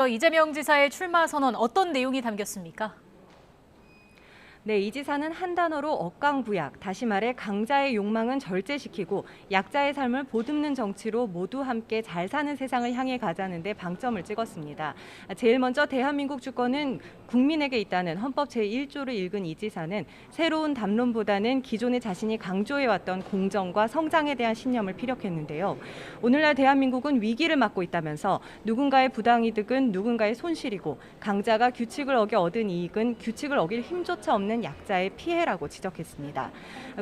이재명 지사의 출마 선언 어떤 내용이 담겼습니까? 네, 이 지사는 한 단어로 억강부약, 다시 말해 강자의 욕망은 절제시키고 약자의 삶을 보듬는 정치로 모두 함께 잘 사는 세상을 향해 가자는 데 방점을 찍었습니다. 제일 먼저 대한민국 주권은 국민에게 있다는 헌법 제1조를 읽은 이 지사는 새로운 담론보다는 기존에 자신이 강조해왔던 공정과 성장에 대한 신념을 피력했는데요. 오늘날 대한민국은 위기를 맞고 있다면서 누군가의 부당이득은 누군가의 손실이고 강자가 규칙을 어겨 얻은 이익은 규칙을 어길 힘조차 없는 약자의 피해라고 지적했습니다.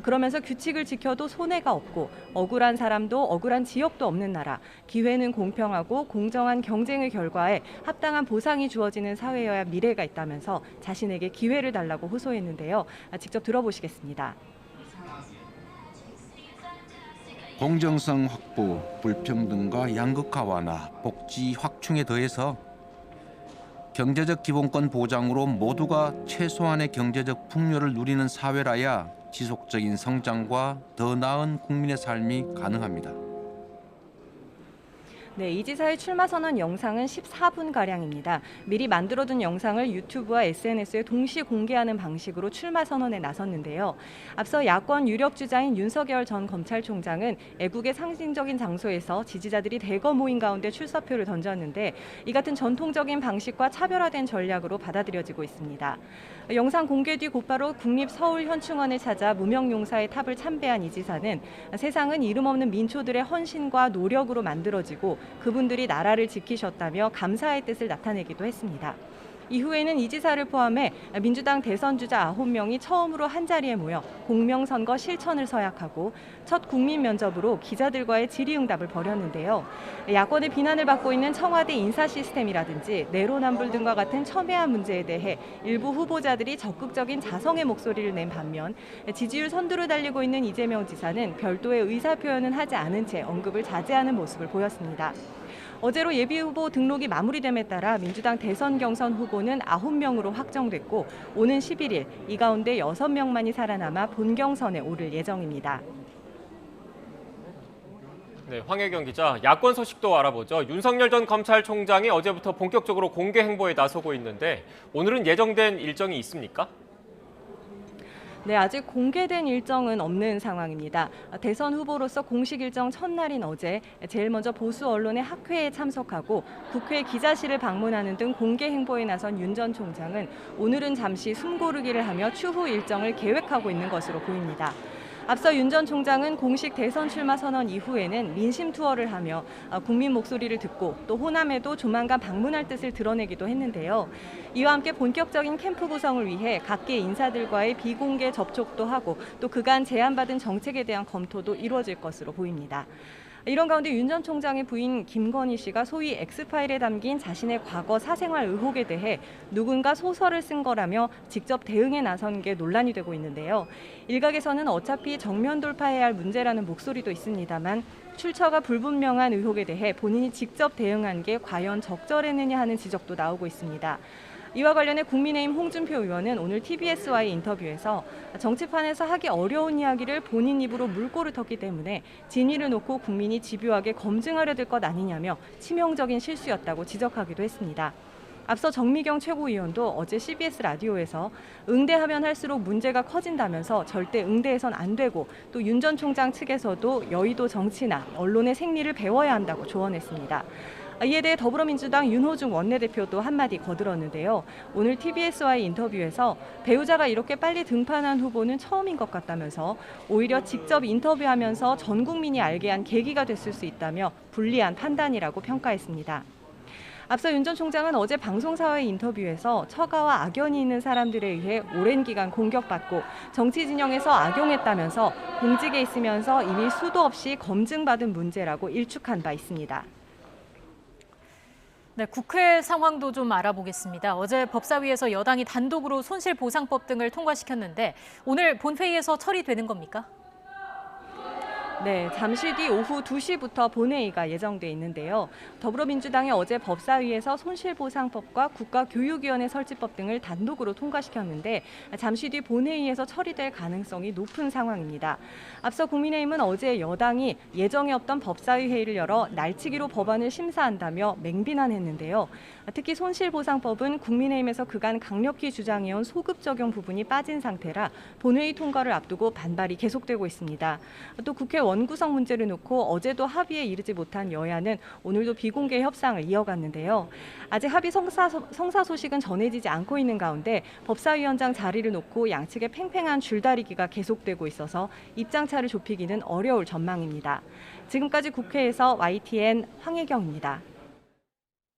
그러면서 규칙을 지켜도 손해가 없고 억울한 사람도 억울한 지역도 없는 나라, 기회는 공평하고 공정한 경쟁의 결과에 합당한 보상이 주어지는 사회여야 미래가 있다면서 자신에게 기회를 달라고 호소했는데요. 직접 들어보시겠습니다. 공정성 확보, 불평등과 양극화 완화, 복지 확충에 더해서 경제적 기본권 보장으로 모두가 최소한의 경제적 풍요를 누리는 사회라야 지속적인 성장과 더 나은 국민의 삶이 가능합니다. 네, 이 지사의 출마 선언 영상은 14분가량입니다. 미리 만들어둔 영상을 유튜브와 SNS에 동시 공개하는 방식으로 출마 선언에 나섰는데요. 앞서 야권 유력 주자인 윤석열 전 검찰총장은 애국의 상징적인 장소에서 지지자들이 대거 모인 가운데 출사표를 던졌는데 이 같은 전통적인 방식과 차별화된 전략으로 받아들여지고 있습니다. 영상 공개 뒤 곧바로 국립서울현충원을 찾아 무명용사의 탑을 참배한 이 지사는 세상은 이름 없는 민초들의 헌신과 노력으로 만들어지고 그분들이 나라를 지키셨다며 감사의 뜻을 나타내기도 했습니다. 이후에는 이 지사를 포함해 민주당 대선 주자 9명이 처음으로 한자리에 모여 공명선거 실천을 서약하고 첫 국민 면접으로 기자들과의 질의응답을 벌였는데요. 야권의 비난을 받고 있는 청와대 인사 시스템이라든지 내로남불 등과 같은 첨예한 문제에 대해 일부 후보자들이 적극적인 자성의 목소리를 낸 반면 지지율 선두를 달리고 있는 이재명 지사는 별도의 의사표현은 하지 않은 채 언급을 자제하는 모습을 보였습니다. 어제로 예비후보 등록이 마무리됨에 따라 민주당 대선 경선 후보는 9명으로 확정됐고 오는 11일 이 가운데 6명만이 살아남아 본경선에 오를 예정입니다. 네, 황혜경 기자, 야권 소식도 알아보죠. 윤석열 전 검찰총장이 어제부터 본격적으로 공개 행보에 나서고 있는데 오늘은 예정된 일정이 있습니까? 네, 아직 공개된 일정은 없는 상황입니다. 대선 후보로서 공식 일정 첫날인 어제 제일 먼저 보수 언론의 학회에 참석하고 국회 기자실을 방문하는 등 공개 행보에 나선 윤 전 총장은 오늘은 잠시 숨 고르기를 하며 추후 일정을 계획하고 있는 것으로 보입니다. 앞서 윤 전 총장은 공식 대선 출마 선언 이후에는 민심 투어를 하며 국민 목소리를 듣고 또 호남에도 조만간 방문할 뜻을 드러내기도 했는데요. 이와 함께 본격적인 캠프 구성을 위해 각계 인사들과의 비공개 접촉도 하고 또 그간 제안받은 정책에 대한 검토도 이루어질 것으로 보입니다. 이런 가운데 윤 전 총장의 부인 김건희 씨가 소위 엑스파일에 담긴 자신의 과거 사생활 의혹에 대해 누군가 소설을 쓴 거라며 직접 대응에 나선 게 논란이 되고 있는데요. 일각에서는 어차피 정면 돌파해야 할 문제라는 목소리도 있습니다만 출처가 불분명한 의혹에 대해 본인이 직접 대응한 게 과연 적절했느냐 하는 지적도 나오고 있습니다. 이와 관련해 국민의힘 홍준표 의원은 오늘 TBS와의 인터뷰에서 정치판에서 하기 어려운 이야기를 본인 입으로 물꼬를 텄기 때문에 진위를 놓고 국민이 집요하게 검증하려 들 것 아니냐며 치명적인 실수였다고 지적하기도 했습니다. 앞서 정미경 최고위원도 어제 CBS 라디오에서 응대하면 할수록 문제가 커진다면서 절대 응대해선 안 되고 또 윤 전 총장 측에서도 여의도 정치나 언론의 생리를 배워야 한다고 조언했습니다. 이에 대해 더불어민주당 윤호중 원내대표도 한마디 거들었는데요. 오늘 TBS와의 인터뷰에서 배우자가 이렇게 빨리 등판한 후보는 처음인 것 같다면서 오히려 직접 인터뷰하면서 전 국민이 알게 한 계기가 됐을 수 있다며 불리한 판단이라고 평가했습니다. 앞서 윤 전 총장은 어제 방송사와의 인터뷰에서 처가와 악연이 있는 사람들에 의해 오랜 기간 공격받고 정치 진영에서 악용했다면서 공직에 있으면서 이미 수도 없이 검증받은 문제라고 일축한 바 있습니다. 네, 국회 상황도 좀 알아보겠습니다. 어제 법사위에서 여당이 단독으로 손실보상법 등을 통과시켰는데 오늘 본회의에서 처리되는 겁니까? 네, 잠시 뒤 오후 2시부터 본회의가 예정돼 있는데요. 더불어민주당이 어제 법사위에서 손실보상법과 국가교육위원회 설치법 등을 단독으로 통과시켰는데 잠시 뒤 본회의에서 처리될 가능성이 높은 상황입니다. 앞서 국민의힘은 어제 여당이 예정에 없던 법사위 회의를 열어 날치기로 법안을 심사한다며 맹비난했는데요. 특히 손실보상법은 국민의힘에서 그간 강력히 주장해온 소급 적용 부분이 빠진 상태라 본회의 통과를 앞두고 반발이 계속되고 있습니다. 또 국회 원구성 문제를 놓고 어제도 합의에 이르지 못한 여야는 오늘도 비공개 협상을 이어갔는데요. 아직 합의 성사 소식은 전해지지 않고 있는 가운데 법사위원장 자리를 놓고 양측의 팽팽한 줄다리기가 계속되고 있어서 입장차를 좁히기는 어려울 전망입니다. 지금까지 국회에서 YTN 황혜경입니다.